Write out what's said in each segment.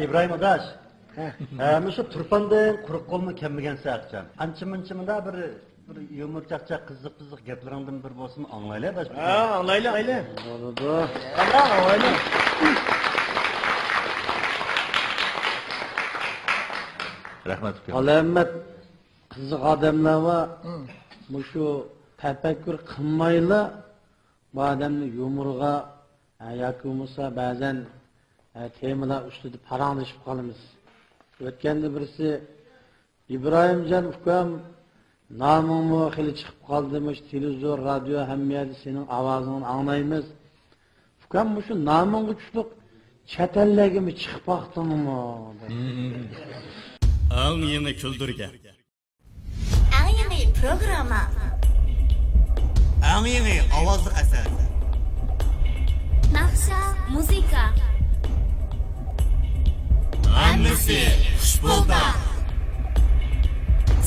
İbrahim Adaş. Şu turpandan quruq qolma kelmagan saqcham. Ancha-muncha bir yumurchaqcha qiziq gaplaringdan bir bo'lsin anglayli Adaş. Anglayli. Bo'ladi. Anglayli. Rahmat. Alamat qiziq odamlar va shu tafakkur qilmayla bu odamni yumurga yoki bo'lmasa ba'zan temalar ustida paranglashib qolamiz. O'tganda birisi İbrahimjon ukam namingni xili chiqib qoldimish, televizor, radio hammayada sening ovozingni anglaymiz. Ukam shu namingga tushliq chatalligimi chiqib qoqdingmi? Ang yeni küldürge. Ang yeni programa. Ang yeni ovozli asar. Naqsha muzika. Hammasi xushbolda.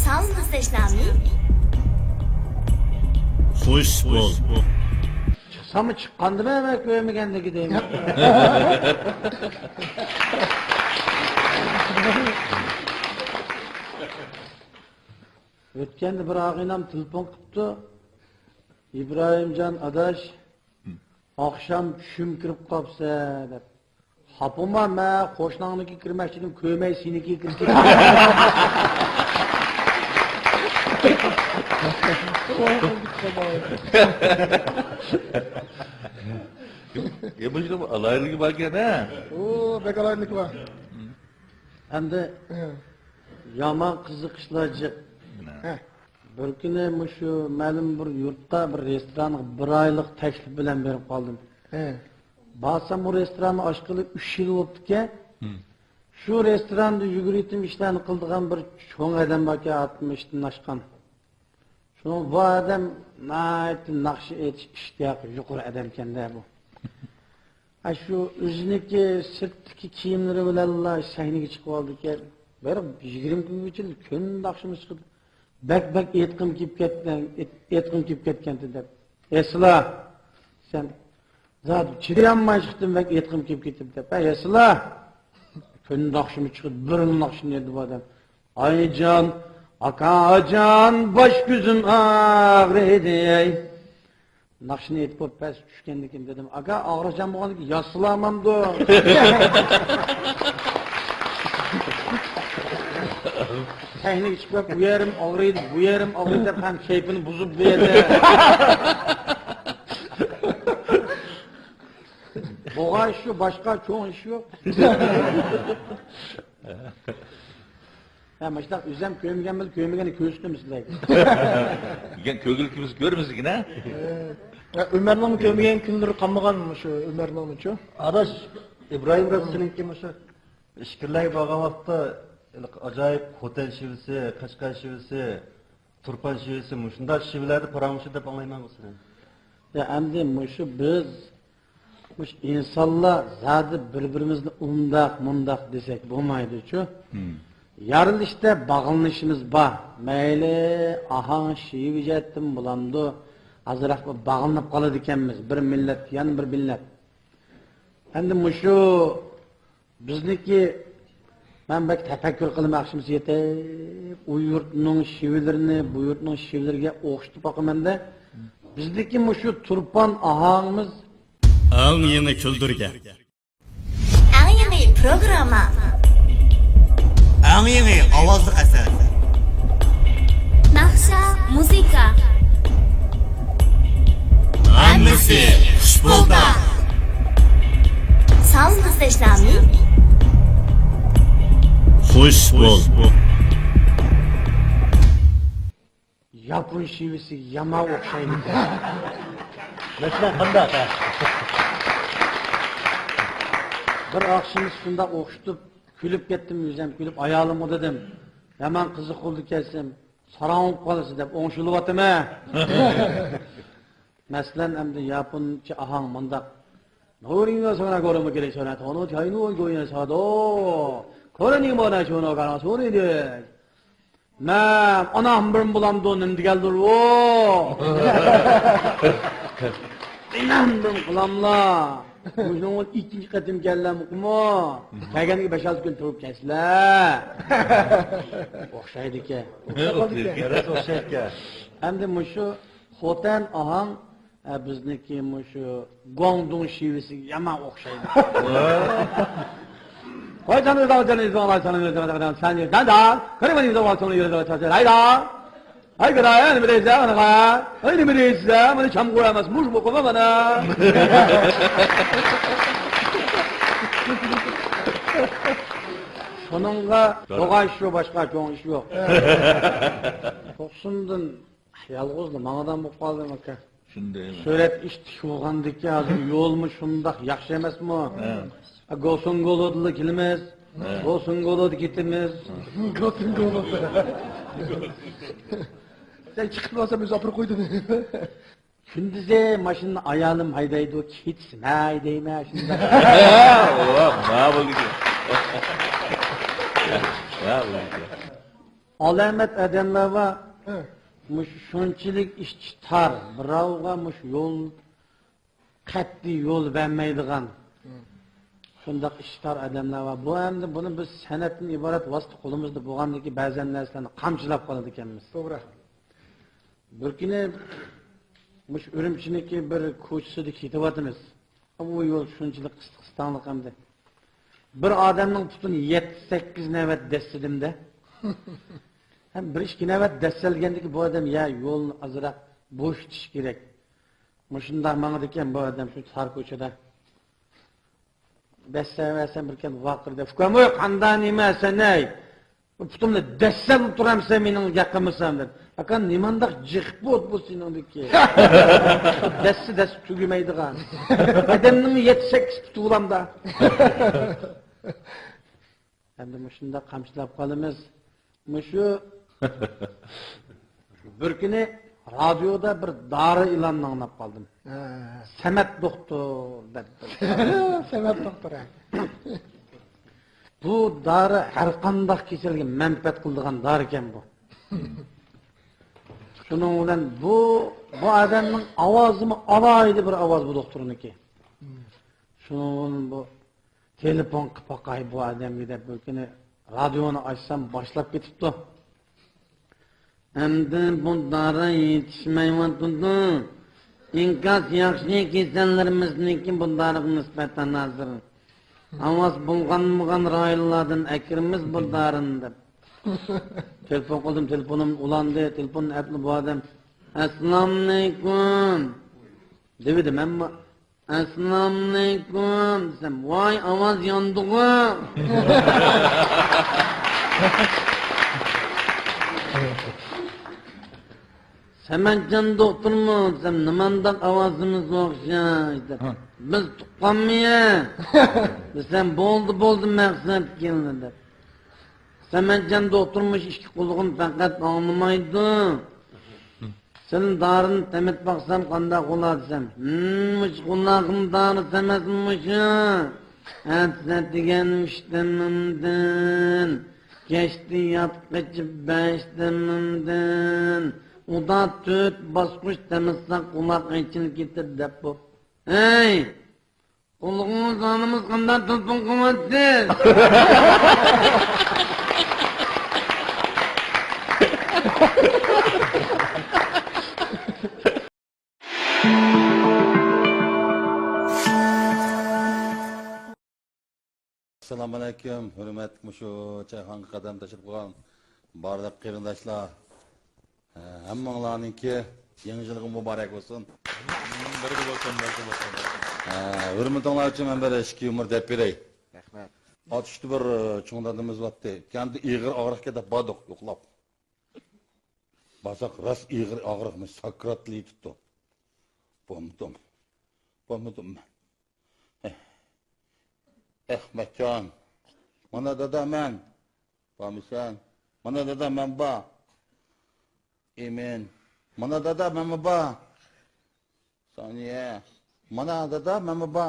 Sağolunuz Teşnami. Xush bol. Chiqsami chiqqandimi emas ko'rmagandagi deyman. O'tganda bir og'inam telefon qilibdi. İbrahimjon Adaş akşam tushim kirib qolsa deb. Hapoma ma qo'shnoniki kirmoqchidim, ko'may seniki kirib ketdi. Ya bu işte alaylık varken ha. Oo, pek alaylık var. Endi yomon qiziqishlarchi. Bir kuni shu ma'lum bir yurtda bir restoranga bir oylik taklif bilan berib qoldim. Barsam bu restoranni ochqili 3 yil bo'libdi-ki. Shu restoranda yuguritim ishlarni qildigan bir cho'ng odam bor-ki, 60 dan oshgan. Shuni bu odam naqsh etish ishtiyoqi yuqori odam ekanda bu. Shu o'ziniki sirtdagi kiyimlari bilan sahnaga chiqib oldi-ki, bir 20 kungacha kun naqshimiz chiqdi. Bak etqim kelib ketgan deb. Esla sen zat chidayanmay chiqdim bak etqim kelib ketib deb. Esla kun naqshimiz chiqdi, bir naqshni edi bu odam. Ayjon, akajon, bosh ko'zim og'riydi. Naqshni etib pas tushgandikim dedim. Aka og'riqjon bo'lganki, yaslamamdi. Sahnaga chiqib bu yerim og'riydi, bu yerim og'riydi deb ham kayfini buzib berdi. Bo'g'ay shu, boshqa cho'ng ish yo'q. Mana shunday o'zim ko'rmagani ko'rsatmaslar. Gen kögülkümüz görmüzgün ha. Ömer'nin kömeğin kunları kalmagan mı şu Ömer'nin şu? Adaş İbrahim Rasul'unki şu işkirlay bağlan vaqtda acayip hotel şivisi, Qashqar şivisi, Turpan şivisi, shunday shivlarni paramushi deb anglayman bo'lsin. Ya endi shu biz insonlar zodi bir-birimizni mundaq desak bo'lmaydi-ku. Yarılışda bağlanışımız var. Mayli ahang şivijettim bulamdı. Azıraq bağlanıp qaladı ekanmiz. Bir millet, yani bir millet. Endi şu bizniki ben bak tefekkür qilmoqchimiz yetib, u yurtning şivilerini, bu yurtning şivileriga o'xshatib boqamanda bizniki şu turpan ahangimiz Ang yeni küldürge. Ang yeni programa. Ang yeni ovozli asar. Naqsha muzika. Hammasi xushbolda. Sağolunuz Teşnami. Xush bol. Yapon şivisi yama o'xshaydi. Mesela qanday? Bir akşamız shunda o'xshatib kulib ketdim, o'zim kulib ayolimga dedim. Yaman qiziq bo'ldi kelsam, sarangib qolasiz deb o'ngshilyaptimi? Masalan, endi yaponcha ahang mundaq. Noringa sonra ko'rimi kerak sonra, to'ni chayni o'ygo'yini sado. Ko'rning mana shuni qara so'raydi. Men onam bir bulamdi o'nin digaldir o. İnandım kılamla. Bunun ikinci katım geldim kuma. Kayganlığı 5-6 gün turup kesler. Okşaydı ki. Biraz o şey ki. Hem de muşu Xotan ahan bizniki muşu Guangdong şivesi yaman okşaydı. Koy canı da canı izle sen sen da kırmızı da var sonra yürüdü çarşı hayda hay kadar yani bir de zaman ha haydi bir de zaman çam koyamaz muş bu koma bana sonunga doğay şu başka çoğun iş yok toksundun yalğızlı manadan bu kaldım aka Shunday mi? Söylep iş şuğandaki hazır yolmu şundaq yaxşı emas mı? Golsun golodlu kilimiz, golsun golod gitimiz. Golsun golod. Sen çıkıp olsa biz apır koydun. Kunduze maşının ayalım haydaydı o kitsin haydayma şunda. Ne bu gidiyor? Ne bu gidiyor? Alamet adamlar var. Muş şunçilik iş tar, birovga muş yol qat'iy yo'l bermaydigan. Shundaq ishtar odamlar va bu endi buni biz san'atdan iborat vosita qo'limizda bo'lgandiki ba'zan narsalarni qamchilab qoladi ekanmiz. To'g'ri. Bir kuni mush Urumchiniki bir ko'chasida ketyapmiz. Bu yo'l shunchalik qisqistonliq hamda. Bir odamning tutuni 7-8 navbat dassidimda. Hem bir ikki navbat dassalgandiki bu odam ya yo'lni azroq bo'shitish kerak. Mushundaq mangdi ekan bu odam shu tar ko'chada. Dassaversen bir kez vaqirda. Fukamoy qandan emasan ey? Putumni dassal turamsan mening yaqimsan dedi. Akan nimandaq jiqib bu seningdiki. Dassi tugimaydigan. Odamning 7-8 puti ulamda. Endi mushunda qamchilab qolamiz. Mushu bir kuni radyoda bir dori e'lonini anglab qoldim. Samat doktor deb. Samat doktor. Bu dori har qanday kasalga manfaat qiladigan dori ekan bu. Shuning bilan bu odamning ovozimi alohida bir ovoz bu doktorniki. Shuning bu telefon qilib boqay bu odamga deb bir kuni radioni açsam başlap ketibdi. Endi bu dori yetishmayotdi. İnkaz yaxshi kasallarimizniki bu doriga nisbatan hazır. Ovoz bo'lgan rayonlardan akirimiz bu dorini deb. Telefon qildim, telefonim ulandi, telefonni aytdi bu odam. Assalomu alaykum. Dedim amma Assalomu alaykum desam, voy ovoz yondi-ku. Samatjon doktormi desam, nimandaq ovozimiz o'xshaydi. Biz tuqqanmi? Desam, bo'ldi maqsad keldi deb. Samatjon doktormush ikki qulog'im faqat anglamaydi. Senin darını temet baksam kanda kula desem. Muş kulağım darı temezmiş. Etse digenmiştemimden. Geçti yatkıcı beştemimden. O da tüt basmış temizse kulak için getir dep bu. Hey! Kuluğumuz anımız kanda tutun kuvvetsiz. Assalomu alaykum, hurmatli shu chayxonga qadam tashlab qo'ygan barliq qarindoshlar. Hammanglarningki yangi yilga muborak bo'lsin. Birga bo'lsin. Hurmatinglar uchun men bir ishki umr deb beray. Rahmat. Otishdi bir cho'ngdadimiz vaqtda. Kendi ig'ir og'riqga deb bordik, yo'qlab. Basak ras ig'ir og'riqni sakratli tutdi. Bomdum. Ahmetcan, mana dada men, pamisan, mana dada men ba, emin, mana dada men ba, saniye, mana dada men ba,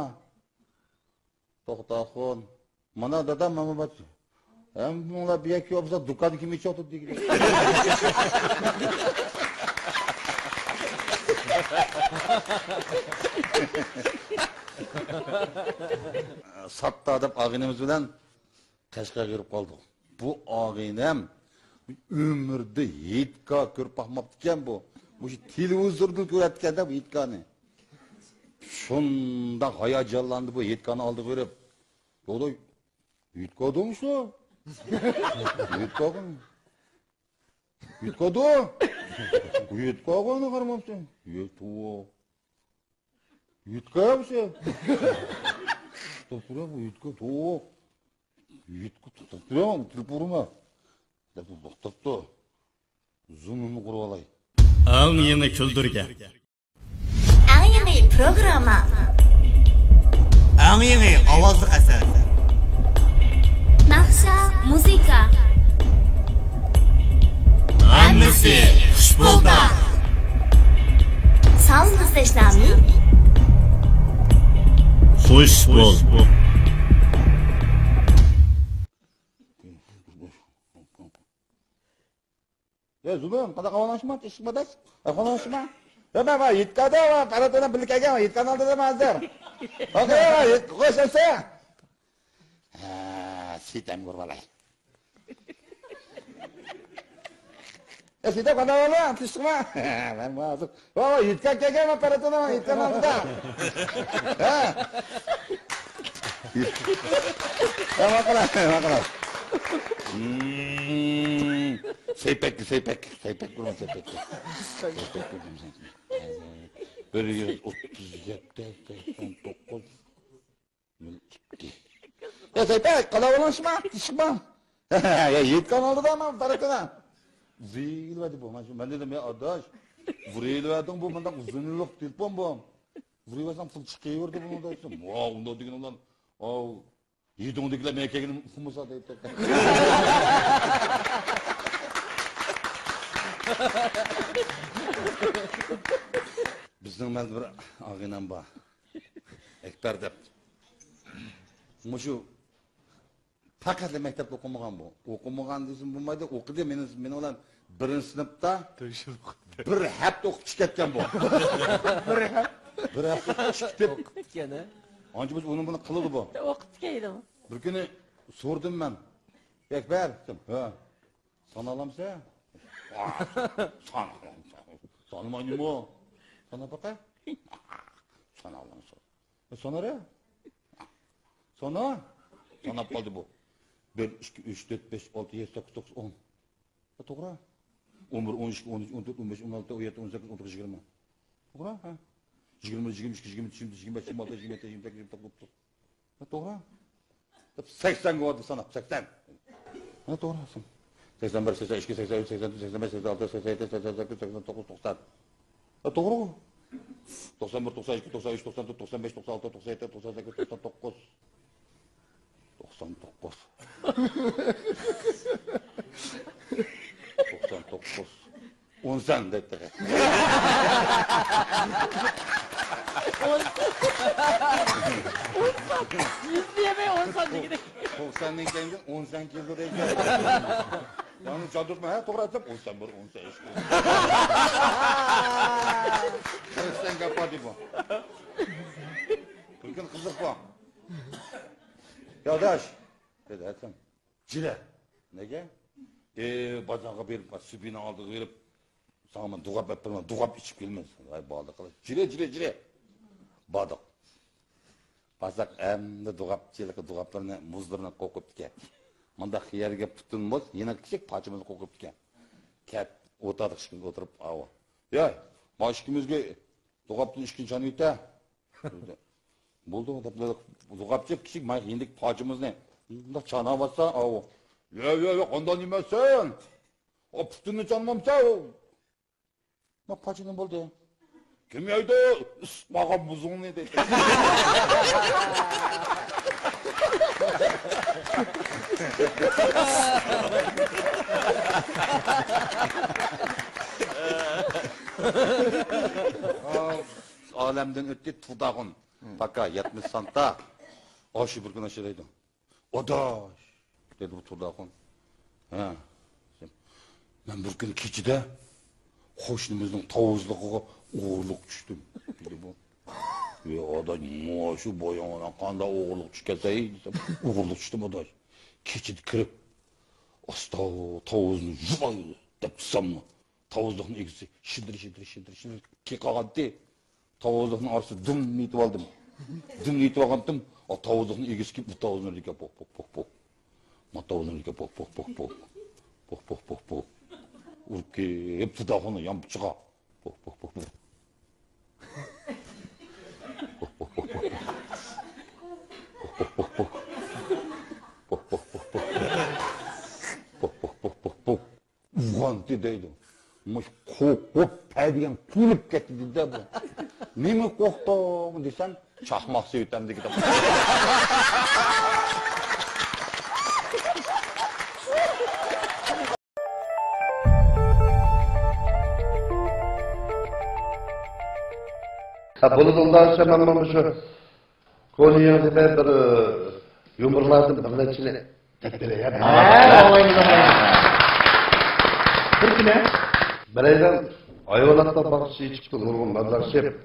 toxtaxon, mana dada men ba. Hem bunlar bir iki yoksa dükkan kimi çok tuttu diye. Satta deb ağinimiz bilan Qashqarga kirib qoldik. Bu ağinem ömürde yetka ko'rib baxmabdikan bu. Bu televizorda ko'ratganda bu yetkani. Shunda hayajonlandi bu yetkani oldi ko'rib. Do'doy yutqading shu. Yutqading. Yutqadu. Yutqagani qaramabsan. Yutqo. Yutqabsa. To'pura bu yutqo to'q. Yutqo to'pura, tilpurma. Deb to'xtatdi. Zoom'unu qurib olay. Ang yeni küldürge. Ang yangi programma. Ang yangi ovozli asar. Naqsha muzika. Hammasi xushbolda. Sağolunuz İslami. Xush bol. Ya Zoom, qanaqa qilishma, ishmadas? Qilishma. Ya baba, yetkada va qaratona bilkaga yetgan oldida mazdir. Okey, qo'shilsa. Ha, sitam ko'rvalay. Ya sitam qanaqa ola, tishma. Men hozir. Va, yetgan kelgan qaratona yetgan oldida. Ha. Ya maqala. Seypek kurma seypek. Bir 137, 89, Ya seypek, kalabalaşma, çıkma. Ya yetkan oldu da ama tarakana. Zil verdi bu. Ben dedim ya adaş. Vril verdin bu, benden uzunluk telefon bu. Vril versem fıl çıkıyordu bunu da ettim. Wow, onda digin ondan. Yedindekiler mekkenin fumusa deyip. Bizning men bir ag'inam bor. Ekber deb. Mushu faqat maktabda o'qimagan bu. O'qimagan desam bo'lmaydi, o'qidi men bilan birinchi sinfda bir hafta o'qib chiqayotgan bu. Bir hafta o'qib ketgan. Ancha biz uni buni qildi bu. O'qib keldi. Bir kuni so'rdim men. Ekber, ha. Sanalamsa? Sanmayınmı? Sana baka? Sana Allah'ın sor. Sana ne? Sana? Sana kaldı bu. 1, 2, 3, 4, 5, 6, 7, 8, 9, 10. Doğru. 11, 12, 13, 14, 15, 16, 17, 18, 19, 20. Doğru ha? 20, 22, 23, 24, 25, 26, 27, 28, 29, 30. Doğru. 80 vardı sana, 80. Doğru. 81, 82, 83, 84, 85, 86, 87, 88, 89, 90. Doğru. 91, 92, 93, 94, 95, 96, 97, 98, 99. 99. 99. 10 sen dedi. 90'dan keyin 10 sen keldi deydi. Yani çadırma ha, to'g'ri aytdim. 11, 18. Sen kapatdı bu. Bugün qiziq bu. Yo'dash, dedi aytdim. Jira. Nega? Bazaga berib, subini oldiga berib, sana dug'ab berman, dug'ab ichib kelmas. Voy bola qilib. Jira. Badak. Bazak endi dug'ablarni muzlarni qo'qib ket. Manda xiyarga butun muz, yana kichik parchamizni qo'qib ket. Kat o'tirdik ishga o'tirib, avo. Yo'q, mashkimizga dug'abni ishkinchani yeta. Bo'ldi, dug'ab chep kichik yendik parchamizni. Bunda chanavasa, avo. Yo'q, ondan yemasan. O putunni chanmamsa. Ma parchani bo'ldi. Kim yeydi? Ismag'am buzungni dedi. Alemden ötdi tudağın. Baka 70 santa. Aşı bir gün aşırıydı. Odaş. Dedi bu tudağın. Ha. Ben bir gün keçide Qo'shnimizning tovuzligiga o'g'irlik tushdim dedi bu. Ve adam şu boyana qanday o'g'irlik tushkasay desam, o'g'irlik tushdim odash. Kechid kirib, asta tovuzni yubay deb tusammi? Tovuzlikni egisi shidri ke qolgandi. Tovuzlikni orasi dim etib oldim. Dim etib olgandim, o tovuzlikni egisi kelib bu tovuzni rika pok. Ma tovuzni rika pok. Urke hep tudağını yanıp çığa. Pok. Ulan dedeydim. Mış korkup pediyen kulüp gitti dedi bu. Ne mi korktun desem çakmak söğütem de gidip. Bundan sonra ben şu konuya bir yumurladım bir neçini tepeleye. Türküne. Bireyden ayvalatla bakışı çıktı nurgun nazarşep.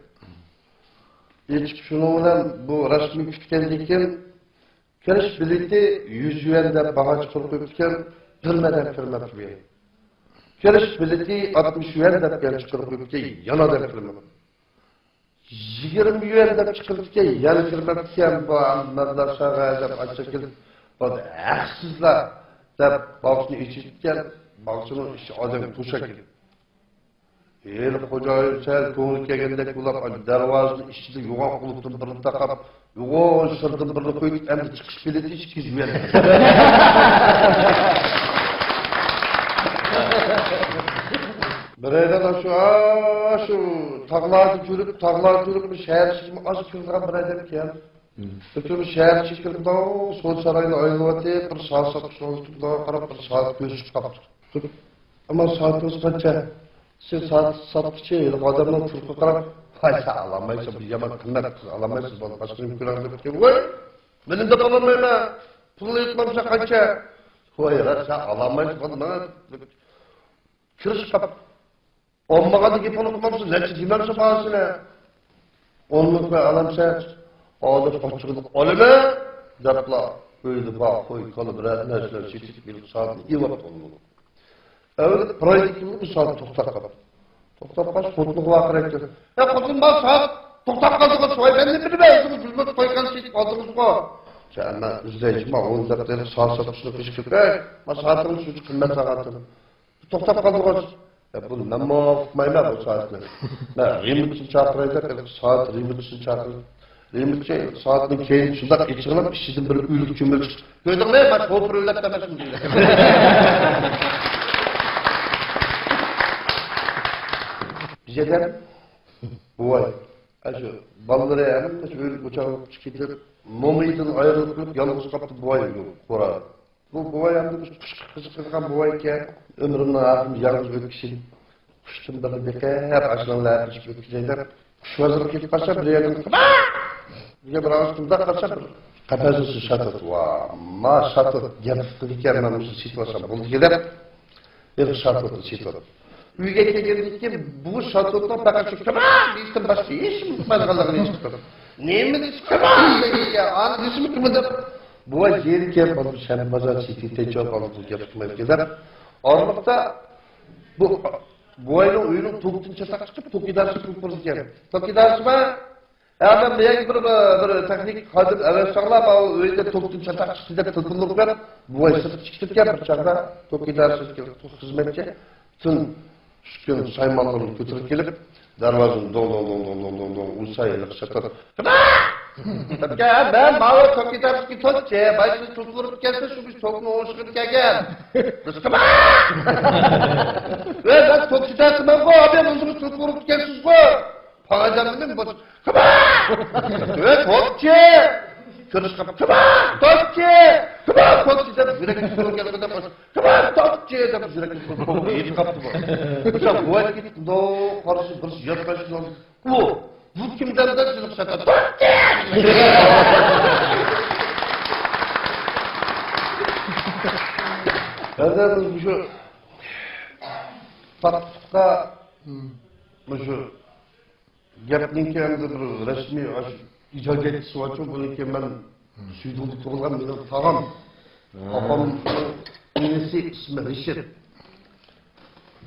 İçip şununla bu resmi kütkendeyken kiriş bileti 100 yuende bağa çıkıp öpken bilmeden firmat gibi. Kiriş bileti 60 yuende çıkıp öpken yanadan firmat. 20 yuende çıkıp yan firmatken bu nazarşağa edip açıkıl bu haksızlar dep bakışını içitken bakışının işi adam tuşa gelip. El xo'jayin sal ko'ngil kelgandek bo'lib darvozaning ichida yo'g'on qulupni birini taqab yo'g'on sirni birini qo'yib endi chiqish bileti hech kim bermaydi. Biraydan şu tağlarda yürüp bir şehir çıkımı az kırılgan biraydan ekan. Bütün şehir çıkırdı, sol sarayını ayılavatı, bir saat satışına uçtukla qarab bir saat gözü çıkaptı. Ama saatimiz kaça? Siz satışçı adamdan turku qarab, haysa alamaysa bir yaman qimmat alamaysiz bana başka mümkünler deb ketgan. Voy, benim de alamayman. Pul yetmamsa qancha? Voy, rasa alamaysiz bana. Kirish qap. Olmaganda gep olmamsiz, necha dimarsa bahasına. 10 ming alamsa, hozir qochig'ini olma, debla o'ydi baq qo'y qolib bir narsalar chekib kelib soatni evab oldi. Evet, proyektimni bir saat to'xtab qoldi. To'xtab qolish xuddi vaqt etdi. Ya qizim bak saat to'xtab qoldi, so'y ben ne bilmaysiz, xizmat qo'ygan chekib oldingizmi? Sen izleyicim, 10 dakikada saat satışını pişkip, ma saatimiz şu qimmat soatini. To'xtab qoldi. Ya bunu ben muvaffaqmayman bu saatni. Ben remitçi chaqiraydak, saat remitçi chaqirib. Remitçi saatni keyin shundoq ichig'ilib, ishidan bir uylik cho'mil chiqdi. Ko'rdingmi? Men xo'pir o'ylab demasdim deydi. Bizden bu ay, şu balları yanım, şöyle uçağı çıkıp, Momit'in ayrılıp yalnız kaptı bu ay kora. Bu ay yanım kızıkan bu ayken ömrümden ağzım yalnız ötkişim. Kuştum da bir hep açılanlar içip ötkişeyler. Kuş vazırıp gidip başa bir yerden bir bir ağzımda kaça bir kapasitesi şatat var. Ma şatat yaptıkken ben bu situasyon buldu gider. Bir şatat situasyon. Uyga kelgandan bu şatotdan faqat shu deyishdan boshqa hech qilmaganligini eshitdim. Nima deyishdi? An ismi kim deb bu yeri kelib bu shanbazor sitida javob olib gap qilmaydilar. Orliqda bu ayning uyini to'qincha chiqib to'qidarsi qilib to'qidarsimi? Adam bir texnik xodim avvalsaqlab uyda to'qincha chiqib deb to'qinlik berib bu ay chiqib kelib bir chaqda to'qidarsiz xizmatchi tun Şükür saymanlarını götürüp gelip darvazını don ulusaylık şatat. Ya ben bana çok giderski totçe, başını tutulup gelse şu bir çok noğuşkut gel. Rıskıma! Ve ben çok gidersi ben bu abi uzun tutulup gelsiz bu. Pağacağım değil mi? Kıma! Ve totçe! Kırış kapı. Kıma! Totçe! Kıma! Totçe de sürekli sorun gelmeden başlıyor. Kıma! Totçe de sürekli sorun. Yedi kaptı bu. Mesela bu ay gitti. Do karısı birisi yatkaçtı. Bu kimden de çocuk şaka. Totçe! Ben de şu tatlıkta Şu gapning endi bir rasmiy ijodiyatchisi ochib buniki men Süydüğümde tug'ilgan mening tog'am. Opam inisi ismi Rishit.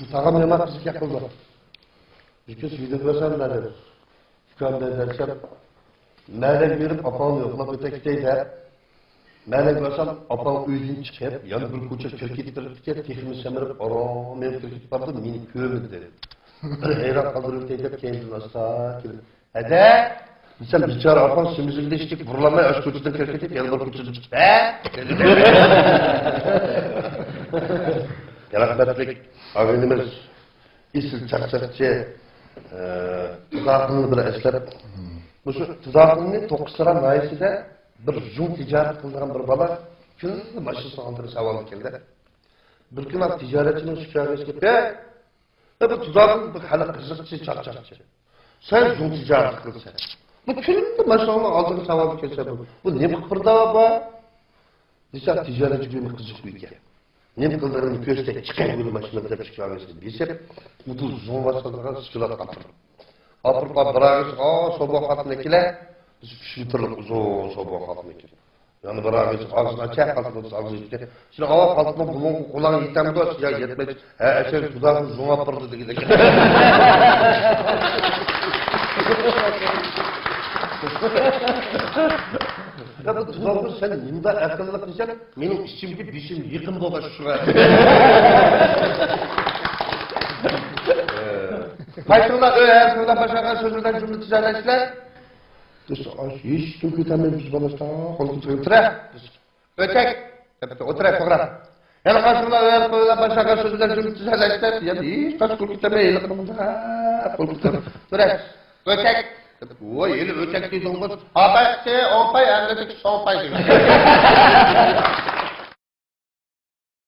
Bu tog'am nima bizga qildi? Bizga Süydüğüm o'sanlar. Ukamda darsam ma'lum berib opam yo'qlab o'takdayda. Ma'lum bo'lsam opam uydan chiqib, yana bir ko'cha kirib ketib, texnik samirib, arom men kirib bordi, meni ko'mdi. Bir hayrat qoldirib deb keyin asta kelib. Hada sen bichara opam simizingda ishtik burlamay ash ko'chadan kirib ketib, yana bir ko'chadan chiqib. Rahmatlik ağabeyimiz isil çarçakçı tuzakını bir eslep. Bu tuzakını Toqsıran nayiside bir jun ticaret kıldıran bir baba külli başı sağındırı saval keldi. Bir gün ticaretçinin şikayeti gelip bu tuzakın bir hala kızıkçı çarçakçı. Sen jun ticaret kılsan. Bu külli maşallah aldırı saval kelse bu ne kıpırda baba? Dişa ticaretçi bir kızık büyüken. Nem kıldırını köşte çıkan gibi maşinada çıkarmıştı. Bilsem, bu zon başladığı sıçılat kapır. Apırpa bırakış, sabah katına kile, şütürlük uzun sabah katına kile. Yani bırakış, ağzına çek katına ağzına işte. Şimdi hava katına bunun kulağını yitem de ya yetmez. Eşer dudağın zon apırdı dedi. Ya bu tuzaklı sen nimda akıllık diyeceksin, benim içimde dişim yıkım dolaş şuna. Başında öğer, burada başakan sözlerden cümle ticaretçiler. Hiç kim kütemem biz balasına, koltuğu çıkıntırı. Ötek, oturak program. Yani karşımda öğer, burada başakan sözlerden cümle ticaretçiler. Yani hiç kaç koltuğu kütemem, koltuğu kütemem. Ötek. Oy, eli ötek dediğin bu. Abakçı, 10 pay, emredeki son pay diyor.